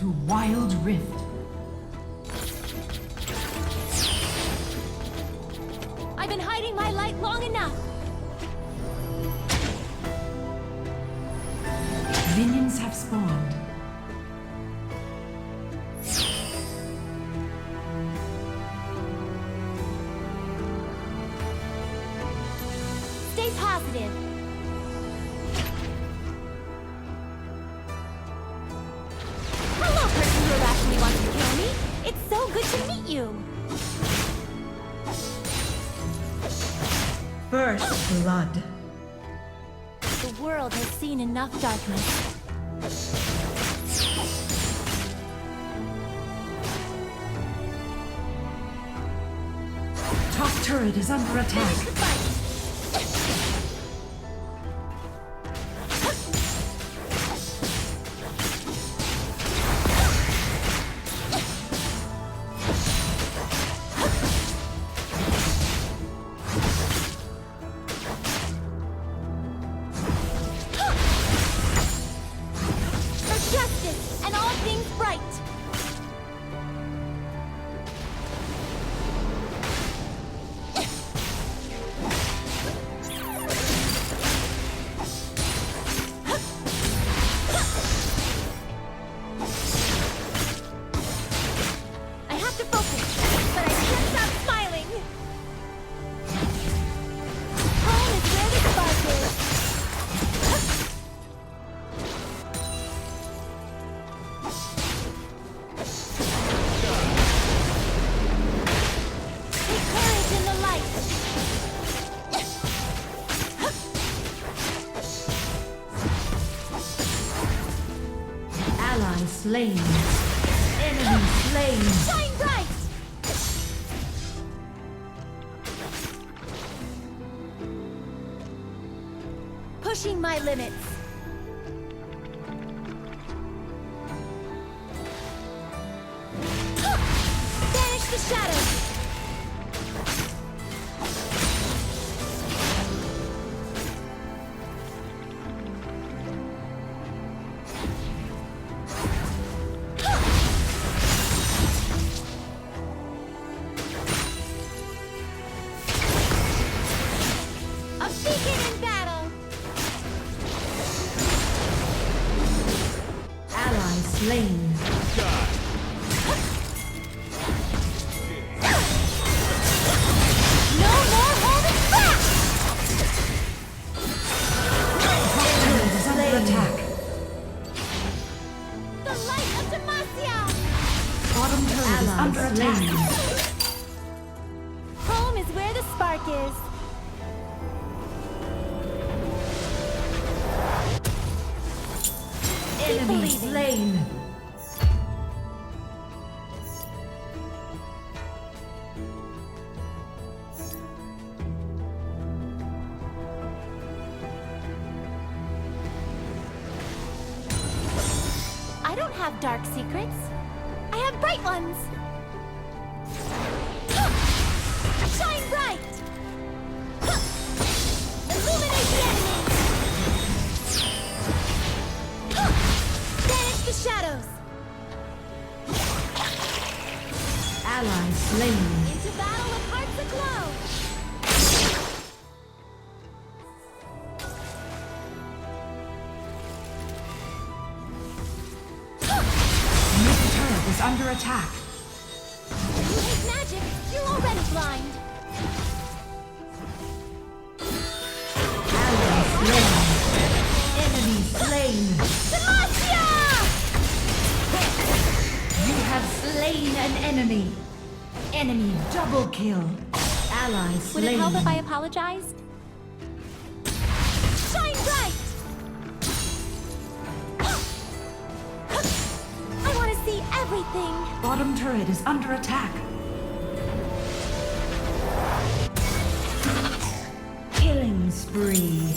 to Wild Rift. I've been hiding my light long enough. Minions have spawned. Stay positive. Hello, person who irrationally wants to kill me. It's so good to meet you. First blood. The world has seen enough darkness. Top turret is under attack. Slain. Enemy slain. Shine bright! Pushing my limits. Banish the shadows. Slain. No more holding back! Turret is under attack. The light of Demacia! Bottom turret is under attack. Home is where the spark is. Enemy slain. I don't have dark secrets. I have bright ones. Shine bright! Illuminate the enemy! Banish the shadows! Ally slain. Into battle with hearts aglow! Mid turret is under attack. You hate magic, you're already blind! Ally slain. Enemy slain. Demacia! You have slain an enemy. Enemy double kill. Ally slain. Would it help if I apologized? Shine bright! I want to see everything! Bottom turret is under attack. Killing spree.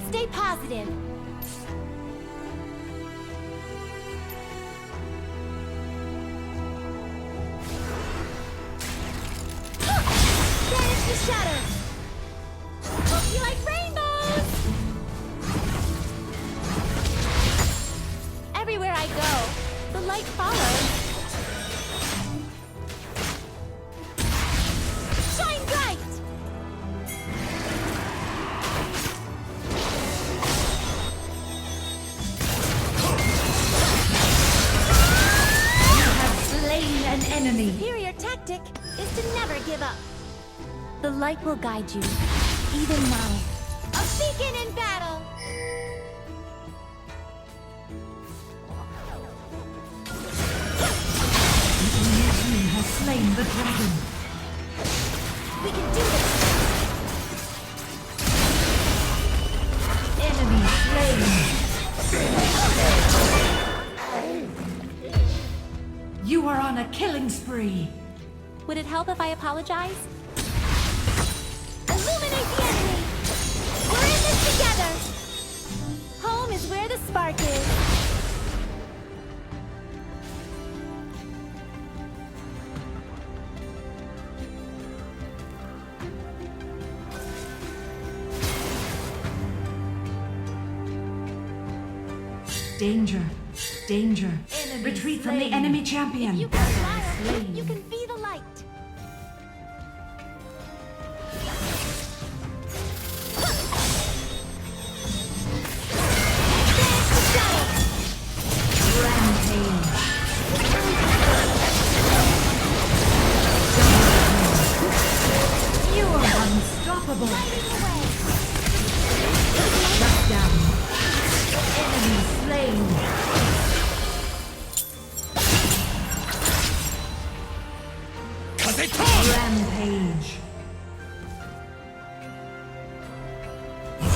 Stay positive. Banish the shadows. Hope you like rainbows. light follows. Shine bright! You have slain an enemy. Superior tactic is to never give up. The light will guide you, even now. A beacon in battle! Your team has slain the dragon. We can do this! Enemy slain. You are on a killing spree. Would it help if I apologize? Illuminate the enemy! We're in this together! Home is where the spark is. Danger. Danger. Enemy Retreat from the slain. enemy champion. You can fire, slain. you can be the light. Rampage. You are unstoppable. Lighting away. Shut down. Enemy slain. Rampage.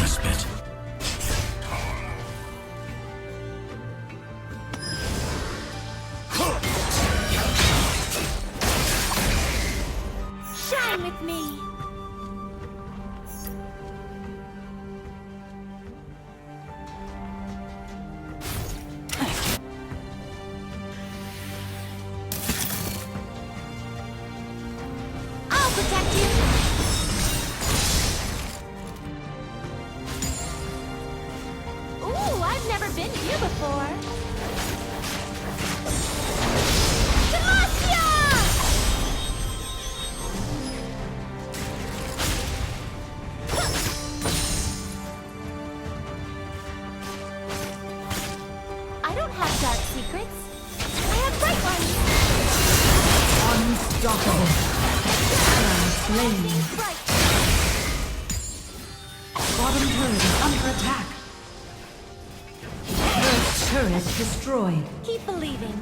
Respite. Shine with me. I'll protect you. Ooh, I've never been here before. Demacia! I don't have dark secrets. I have bright ones. Unstoppable. Ally slain. Bright. Bottom turret is under attack. First turret destroyed. Keep believing.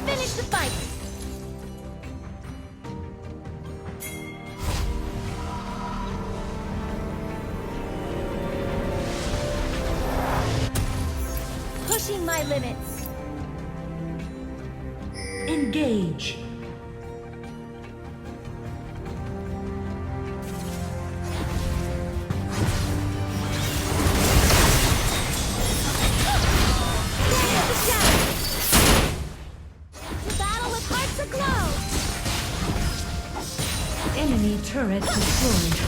Finish the fight. Pushing my limits. Engage. Dance the shadows. To battle with hearts aglow. Enemy turret destroyed.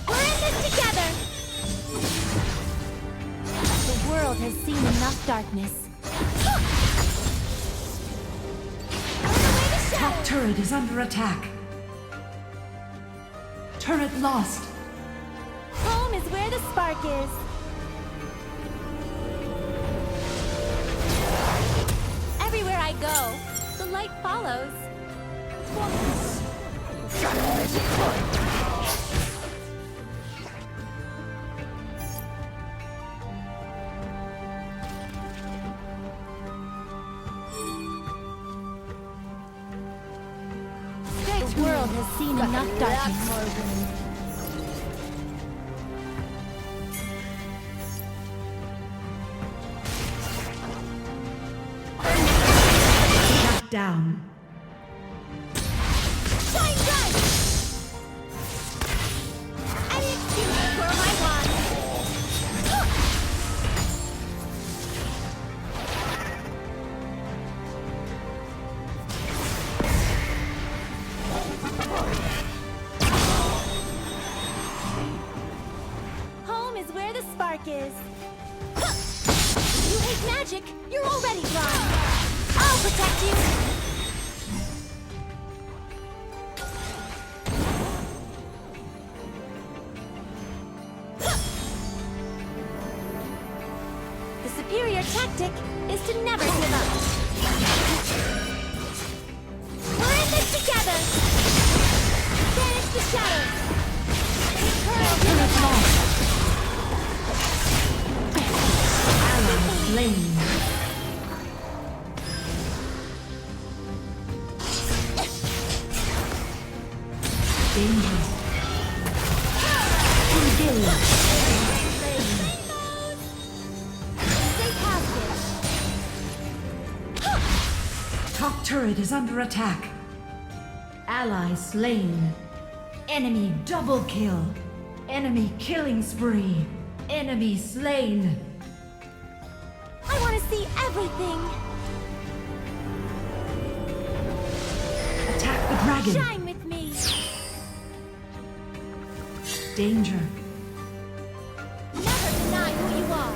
We're in this together. The world has seen enough darkness. Out of the way to Top shadows. turret is under attack. Turret lost. Home is where the spark is. Everywhere I go, the light follows. The world has seen enough darkness. Shut down. Shine bright! Any excuse for my wand. spark is. If you hate magic, you're already blind. I'll protect you. The superior tactic is to never give up. We're in this together. Banish the shadows. Encourage the light. Ally slain. Danger. Engage. Stay positive. Top turret is under attack. Ally slain. Enemy double kill. Enemy killing spree. Enemy slain. I want to see everything. Attack the dragon. Shine with me. Danger. Never deny who you are.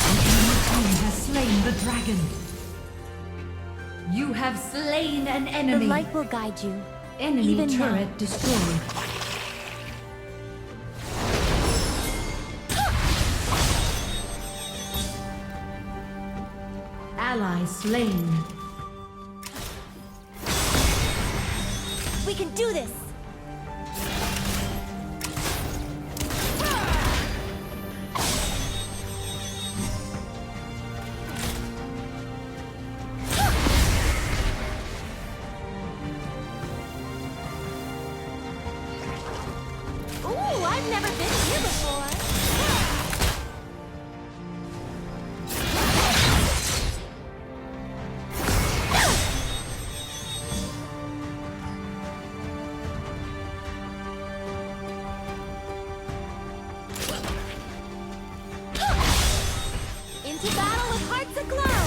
An enemy team has slain the dragon. You have slain an enemy. The light will guide you. Enemy even turret now. destroyed. Ally slain. We can do this. Ooh, I've never been here before. Into battle with hearts aglow!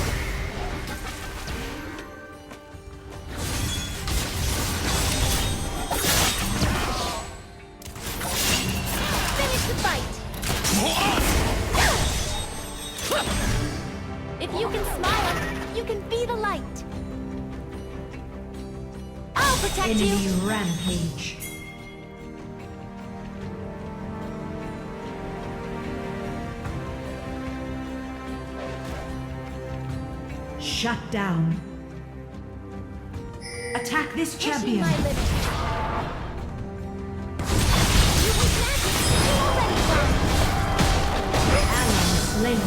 Finish the fight! If you can smile, you can be the light. I'll protect Enemy you! rampage. Shut down. Attack this Pushing champion. my limit. You hate magic, you're already blind. Ally slain.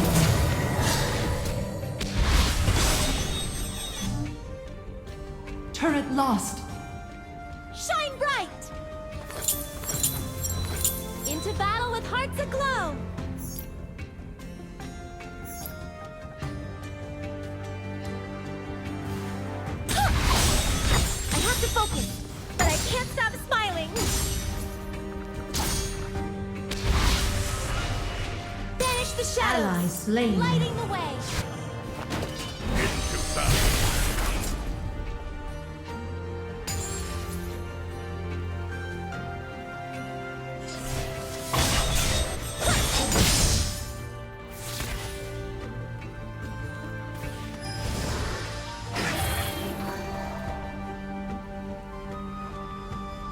Turret lost. Shine bright! Into battle with hearts aglow! I have to focus, but I can't stop smiling! Banish the shadows! Ally slain. Lighting the way!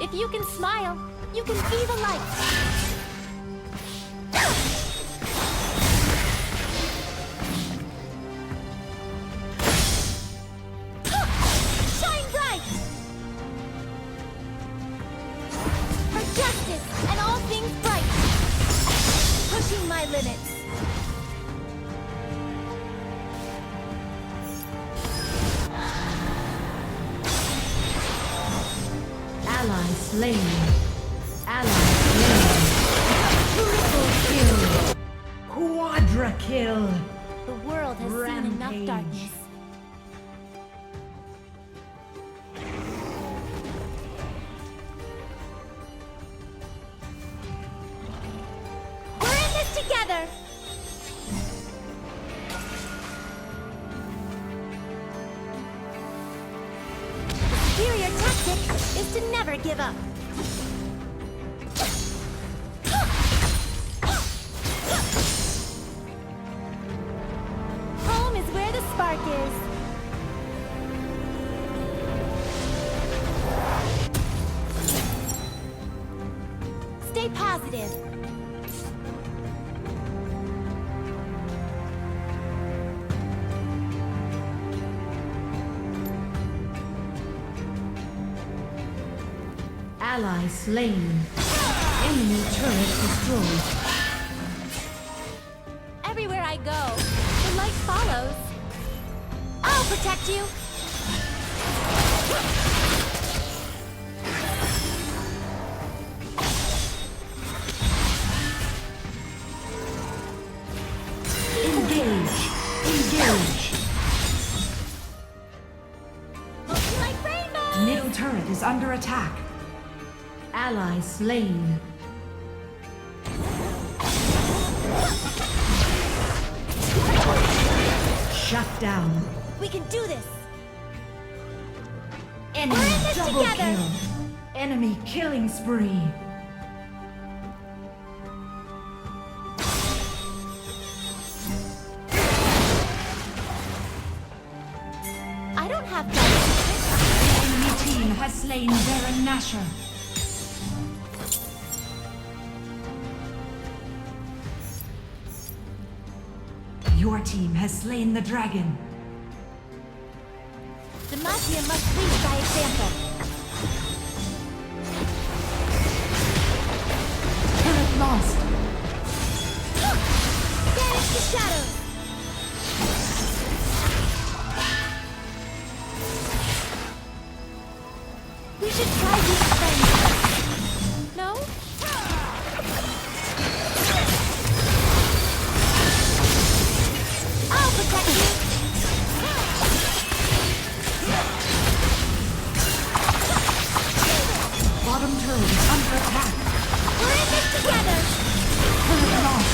If you can smile, you can be the light. Shine bright! For justice and all things bright. Pushing my limits. Ally slain. Ally slain. Triple kill. Quadra kill. The world has seen enough Rampage. darkness. We're in this together! The superior tactic is to never give up. initiative. Ally slain. Enemy turret destroyed. Everywhere I go, the light follows. I'll protect you. Engage. Engage. Like rainbow. Middle turret is under attack. Ally slain. Shut down. We can do this. Enemy We're in this double together. kill. Enemy killing spree. I don't have to. Enemy team has slain Baron Nashor. Your team has slain the dragon. Demacia must lead by example. Turret lost. Banish the shadows. We should try being friends. No? I'll protect you. Bottom turret is under attack. We're in this together. Turret lost.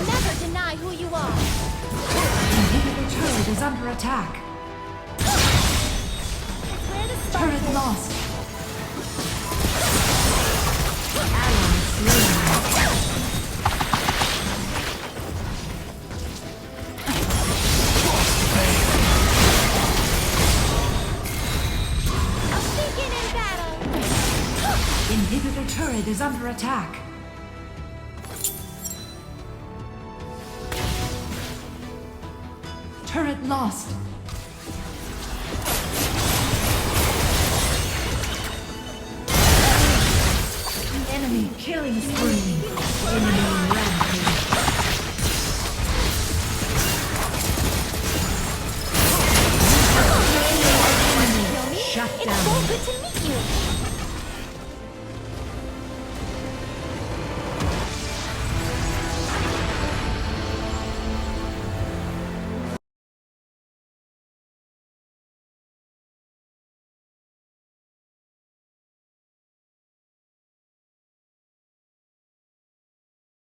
Never deny who you are. Inhibitor turret is under attack. Where the spark Turret is. lost. Ally slain. A beacon in battle. Inhibitor turret is under attack. Turret lost. Enemy killing spree. Enemy